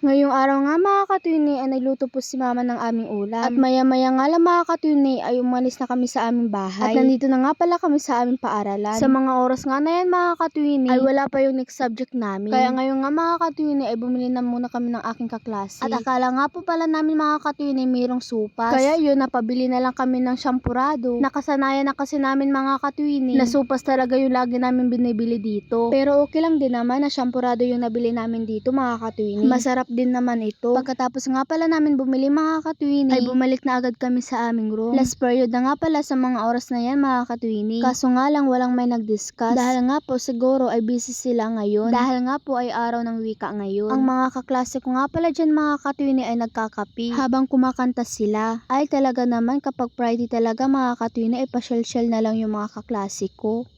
Ngayong araw nga mga katwini ay nagluto po si mama ng aming ulam. At maya-maya nga lang mga katwini ay umalis na kami sa aming bahay. At nandito na nga pala kami sa aming paaralan. Sa mga oras nga na yan mga katwini ay wala pa yung next subject namin. Kaya ngayon nga mga katwini ay bumili na muna kami ng aking kaklase. At akala nga po pala namin mga katwini mayroong supas. Kaya yun, napabili na lang kami ng shampurado. Nakasanayan na kasi namin mga katwini na supas talaga yung lagi namin binibili dito. Pero okay lang din naman na shampurado yung nabili namin dito mga katwini. Masarap din naman ito. Pagkatapos nga pala namin bumili mga katwini, ay bumalik na agad kami sa aming room. Last period na nga pala sa mga oras na yan mga katwini. Kaso nga lang walang may nag-discuss. Dahil nga po siguro ay busy sila ngayon. Dahil nga po ay araw ng wika ngayon. Ang mga kaklase ko nga pala dyan mga katwini ay nagkakapi habang kumakanta sila. Ay talaga naman kapag Friday talaga mga katwini ay pasyal-syal na lang yung mga kaklase ko.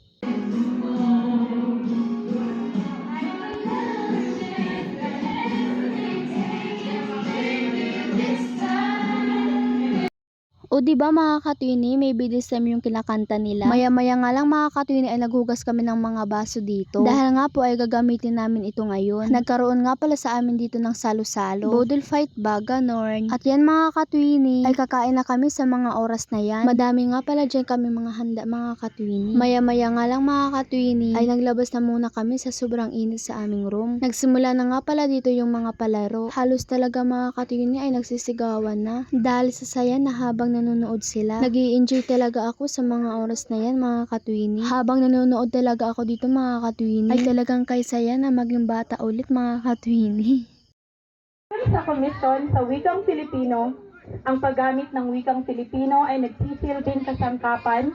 O diba mga katwini, may BDSM yung kinakanta nila. Maya-maya nga lang mga katwini ay naghugas kami ng mga baso dito. Dahil nga po ay gagamitin namin ito ngayon. Nagkaroon nga pala sa amin dito ng salo-salo. Bodil fight ba? Ganon. At yan mga katwini, ay kakain na kami sa mga oras na yan. Madami nga pala dyan kami mga handa mga katwini. Maya-maya nga lang mga katwini, ay naglabas na muna kami sa sobrang init sa aming room. Nagsimula na nga pala dito yung mga palaro. Halos talaga mga katwini ay nagsisigawan na. Dahil sa saya na habang nanonood sila. Nag-i-enjoy talaga ako sa mga oras na yan mga katwini. Habang nanonood talaga ako dito mga katwini, ay talagang kaysaya na maging bata ulit mga katwini. Sa Komisyon sa Wikang Pilipino, ang paggamit ng wikang Pilipino ay nagsisilbing kasangkapan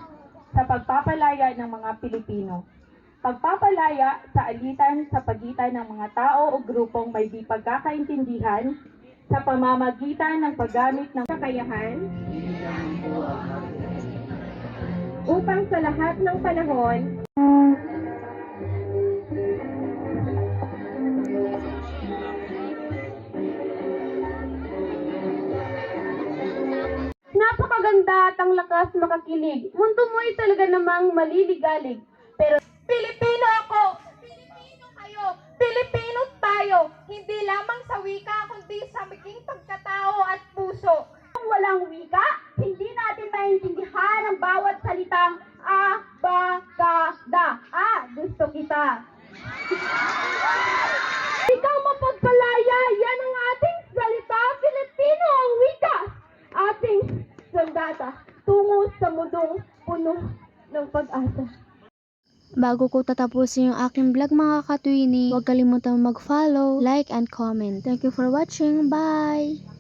sa pagpapalaya ng mga Pilipino. Pagpapalaya sa alitan sa pagitan ng mga tao o grupong may di pagkakaintindihan sa pamamagitan ng paggamit ng kakayahan upang sa lahat ng panahon napakaganda at ang lakas makakilig. Mundo mo'y talaga namang maliligalig. Pero Pilipino ako! Pilipino kayo! Pilipino tayo! Hindi lamang sa wika, kundi sa maging pagkatao at puso. Kung walang wika, hindi natin maintindihan ang bawat salitang a, ba, ka, da. Gusto kita. Ikaw mapagkalaya, yan ang ating salita. Pilipino ang wika. Ating sandata tungo sa mundong puno ng pag-asa. Bago ko tatapusin yung aking vlog mga katwini, huwag kalimutang mag-follow, like, and comment. Thank you for watching. Bye!